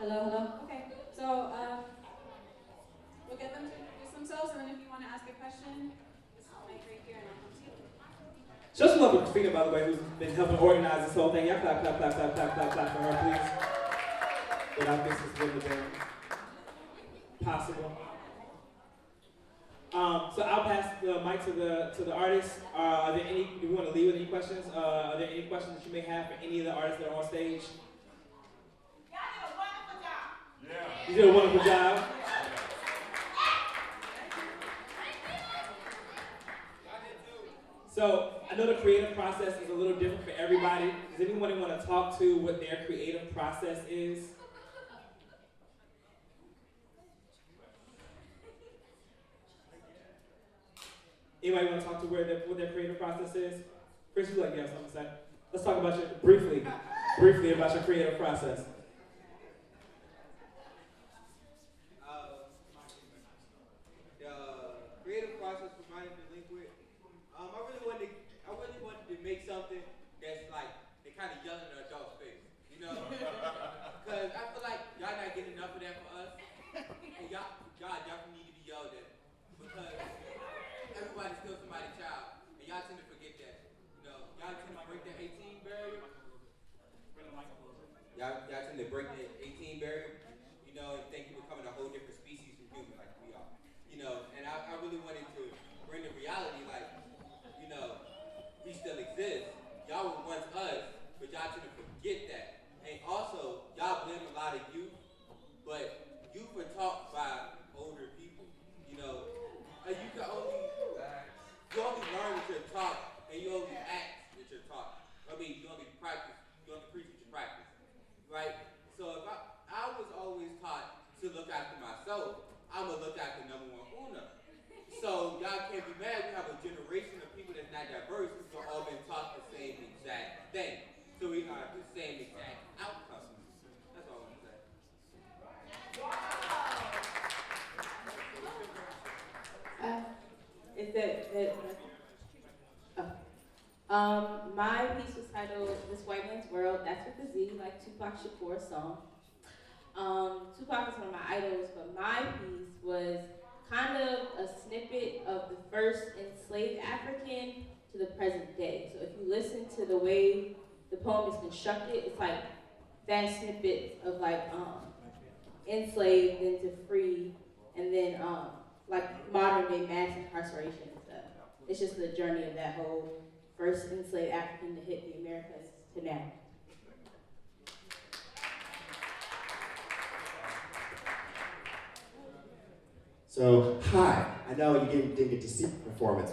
Hello, hello. Okay, so we'll get them to introduce themselves, and then if you want to ask a question, this is the mic right here, and I'll come to you. Just love with Christina, by the way, who's been helping organize this whole thing. Y'all clap, clap, clap, clap, clap, clap, clap for her, please. Without this, this wouldn't have been possible. So I'll pass the mic to the artists. Are there any? Do you want to leave with any questions? Are there any questions that you may have for any of the artists that are on stage? You did a wonderful job. So I know the creative process is a little different for everybody. Does anyone want to talk to what their creative process is? Anybody want to talk to what their creative process is? Chris, you like you have something to say? Let's talk about your briefly about your creative process. The creative process for mine and delinquent. I really wanted to make something that's like they kind of yell in an adult's face, you know? Because I feel like y'all not getting enough of that for us, and y'all need to be yelled at because everybody's still somebody's child, and y'all tend to forget that. You know, y'all tend to break the 18 barrier. Y'all tend to break the 18 barrier, you know, and think you're becoming a whole different species from human like we are. You know, and I really wanted to bring the reality like, you know, we still exist. Y'all were once us, but y'all tend to forget that. And also, y'all blame a lot of youth, but youth were taught by older people. You know, you only learn what you're taught, and you only act what you're taught. I mean, you only practice, you only preach what you practice, right? So if I was always taught to look after myself, I'm gonna look after number one Una. So y'all can't be mad. We have a generation of people that's not diverse who've all been taught the same exact thing. So we have the same exact outcome. That's all I'm gonna say. Is that my piece was titled "This White Man's World." That's with the Z, like Tupac Shakur's song. Tupac is one of my idols, but my piece was kind of a snippet of the first enslaved African to the present day. So if you listen to the way the poem is constructed, it's like fast snippets of like enslaved, then to free, and then like modern day mass incarceration and stuff. It's just the journey of that whole first enslaved African to hit the Americas to now. So, hi. I know you didn't get to see the performance,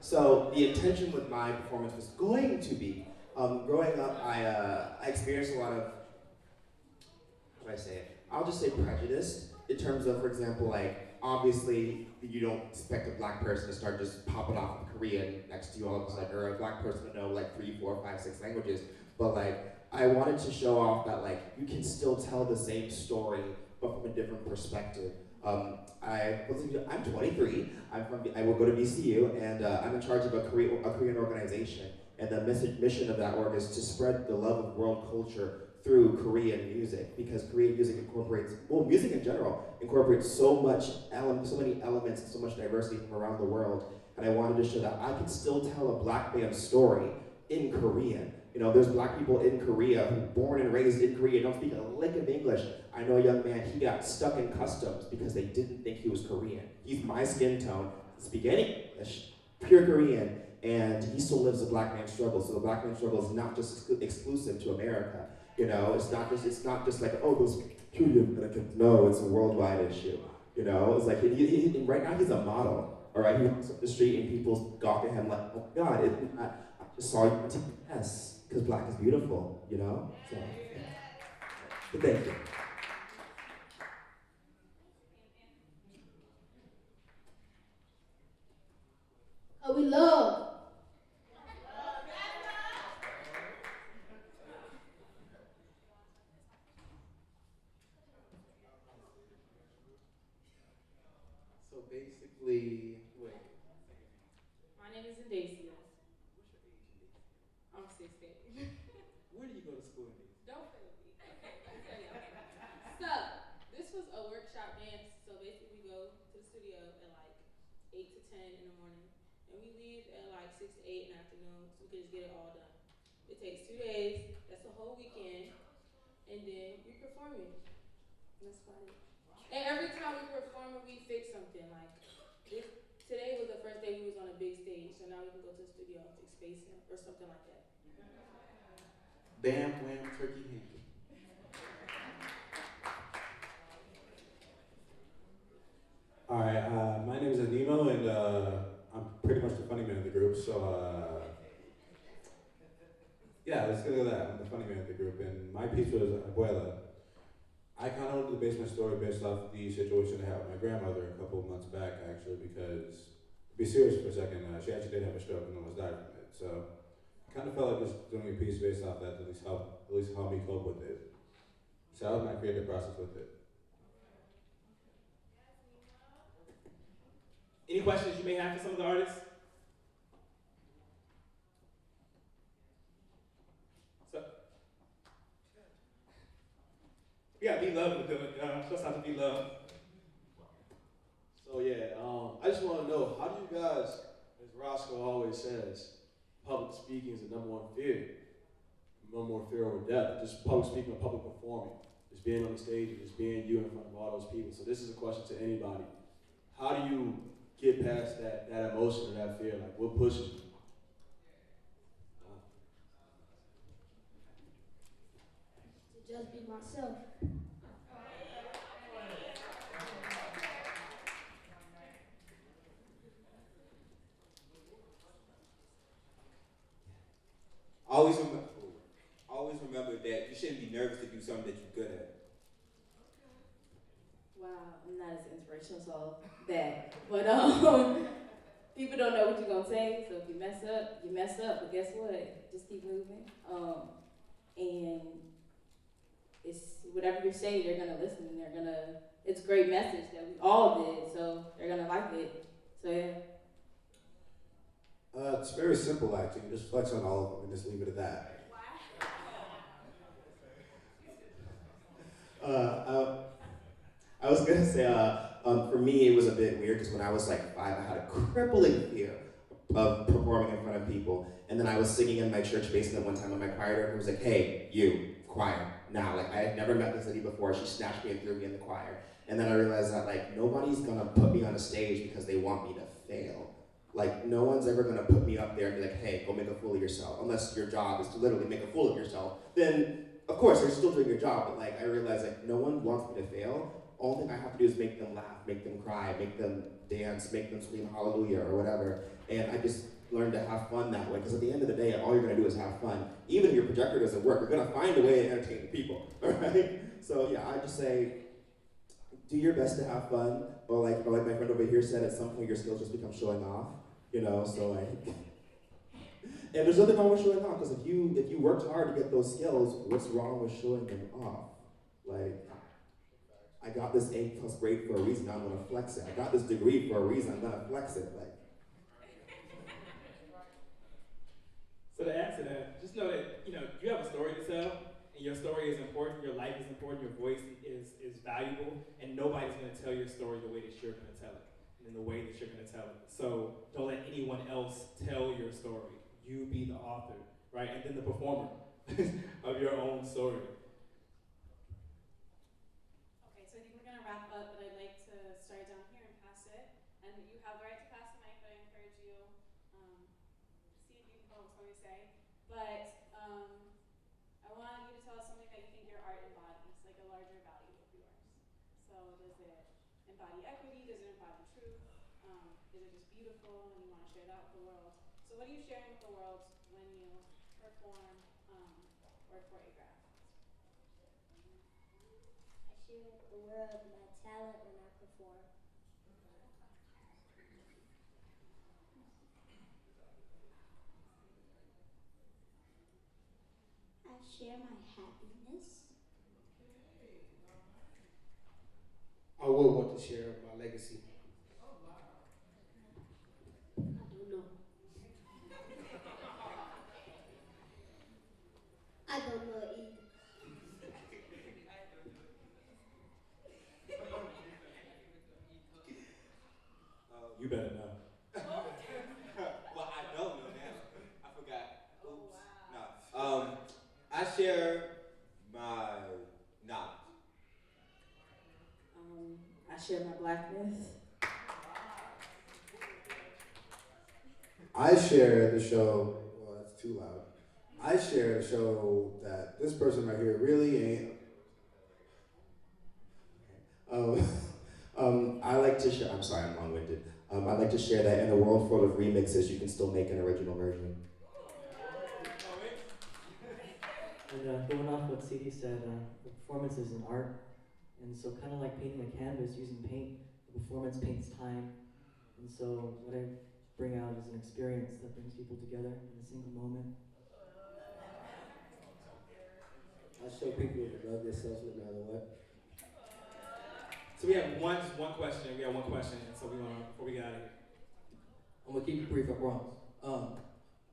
so the intention with my performance was going to be, growing up, I experienced a lot of, how do I say it? I'll just say prejudice in terms of, for example, like, obviously, you don't expect a black person to start just popping off with Korean next to you all of a sudden, or a black person to know like 3, 4, 5, 6 languages, but like, I wanted to show off that like, you can still tell the same story, but from a different perspective. I'm 23. I will go to VCU, and I'm in charge of a Korean organization. And the mission of that org is to spread the love of world culture through Korean music, because Korean music incorporates, well, music in general incorporates so many elements and so much diversity from around the world. And I wanted to show that I can still tell a black man's story in Korean. You know, there's black people in Korea who born and raised in Korea, don't speak a lick of English. I know a young man, he got stuck in customs because they didn't think he was Korean. He's my skin tone, doesn't speak any English, pure Korean, and he still lives a black man's struggle. So the black man's struggle is not just exclusive to America. You know, it's not just like, oh, those Korean Americans. No, it's a worldwide issue. You know, it's like, right now he's a model. All right, he walks up the street and people gawk at him like, oh God, I just saw you on TBS. Because black is beautiful, you know? So, but thank you. We love. So basically, wait. My name is Indacia. What's your age, Indy? I'm 16. Where do you go to school, Indy? Don't play with me. Okay, 8 to 10 in the morning. And we leave at like 6 to 8 in the afternoon so we can just get it all done. It takes 2 days, that's a whole weekend, and then we perform it. And that's about it. And every time we perform it, we fix something. Like today was the first day we was on a big stage, so now we can go to the studio and fix spacing or something like that. Bam, wham, turkey, ham. All right, my name is Animo, and I'm pretty much the funny man of the group. So yeah, let's get into that. I'm the funny man of the group, and my piece was Abuela. I kind of wanted to base my story based off the situation I had with my grandmother a couple of months back, actually, because to be serious for a second, she actually did have a stroke and almost died from it. So I kind of felt like just doing a piece based off that to at least help me cope with it. So that was my creative process with it. Any questions you may have for some of the artists? So, we gotta be love in the building. Just have to be love. So yeah, I just want to know, how do you guys, as Roscoe always says, public speaking is the number one fear. Number one fear over death. Just public speaking or public performing. Just being on the stage and just being you in front of all those people. So this is a question to anybody. How do you get past that emotion or that fear? Like, what pushes you? To just be myself. Always remember that you shouldn't be nervous to do something that you're good at. Wow, I'm not as inspirational as that. But people don't know what you're gonna say, so if you mess up, you mess up. But guess what? Just keep moving. And it's whatever you say, they're gonna listen. And it's a great message that we all did, so they're gonna like it. So yeah. It's very simple, actually. Just flex on all of them and just leave it at that. I was gonna say, for me, it was a bit weird because when I was like 5, I had a crippling fear of performing in front of people. And then I was singing in my church basement one time, and my choir director was like, "Hey, you, choir, now." Like, I had never met this lady before. She snatched me and threw me in the choir. And then I realized that, like, nobody's gonna put me on a stage because they want me to fail. Like, no one's ever gonna put me up there and be like, "Hey, go make a fool of yourself." Unless your job is to literally make a fool of yourself. Then, of course, you're still doing your job, but like, I realized like, no one wants me to fail. All thing I have to do is make them laugh, make them cry, make them dance, make them scream hallelujah or whatever. And I just learned to have fun that way, because at the end of the day, all you're gonna do is have fun. Even if your projector doesn't work, you're gonna find a way to entertain the people, all right? So yeah, I just say, do your best to have fun, or like my friend over here said, at some point your skills just become showing off, you know, so like, and there's nothing wrong with showing off, because if you worked hard to get those skills, what's wrong with showing them off? Like, I got this A+ grade for a reason, I'm gonna flex it. I got this degree for a reason, I'm gonna flex it. Like. So to add to that, just know that, you have a story to tell, and your story is important, your life is important, your voice is valuable, and nobody's gonna tell your story the way that you're gonna tell it, and in the way that you're gonna tell it. So don't let anyone else tell your story. You be the author, right? And then the performer of your own story. Okay, so I think we're gonna wrap up, but I'd like to start down here and pass it. And you have the right to pass the mic, but I encourage you, see if you can come up with something to say. But I want you to tell us something that you think your art embodies, like a larger value of yours. So does it embody equity? Does it embody truth? Is it just beautiful and you want to share that with the world? So what are you sharing with the world when you perform or choreograph? I share with the world my talent when I perform. I share my happiness. I would want to share my legacy. I don't know. I don't know either. You better know. share my knowledge. I share my blackness. I share the show. Well, that's too loud. I share the show that this person right here really ain't. I like to share. I'm sorry, I'm long-winded. I like to share that in a world full of remixes, you can still make an original version. And going off what CD said, the performance is an art, and so kind of like painting a canvas using paint, the performance paints time, and so what I bring out is an experience that brings people together in a single moment. I show people to love themselves no matter what. So we have just one question. We got one question, and so before we get out of here. I'm gonna keep it brief, I promise. I'm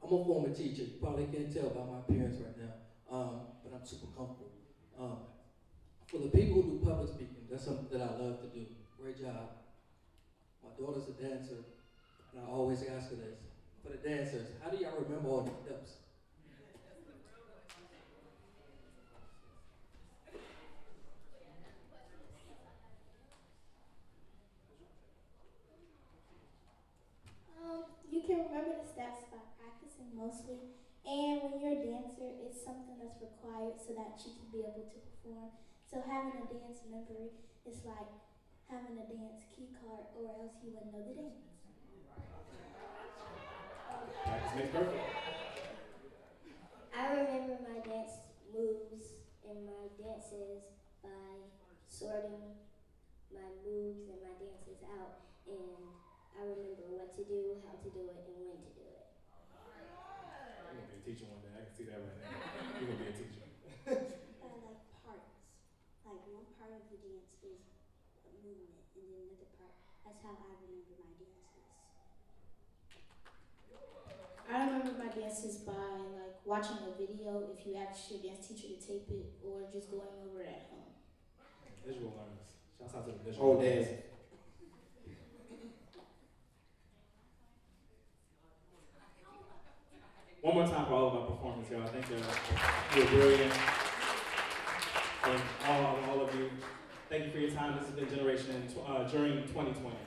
a former teacher. You probably can't tell by my appearance right now, but I'm super comfortable. For the people who do public speaking, that's something that I love to do. Great job. My daughter's a dancer, and I always ask her this. For the dancers, how do y'all remember all the steps? You can remember the steps by practicing mostly, and when you're a dancer, it's something that's required so that you can be able to perform. So having a dance memory is like having a dance key card, or else you wouldn't know the dance. Practice makes perfect. I remember my dance moves and my dances by sorting my moves and my dances out, and I remember what to do, how to do it, and when to do it. You're gonna be a teacher one day. I can see that right now. You're gonna be a teacher. By like parts. Like one part of the dance is a movement, and then another part. That's how I remember my dances. I remember my dances by like watching a video if you ask your dance teacher to tape it, or just going over it at home. Visual learners. Shouts out to the visual Oh, learners. damn. One more time for all of our performers, y'all. I think you're brilliant. And all of you, thank you for your time. This has been Generation during 2020.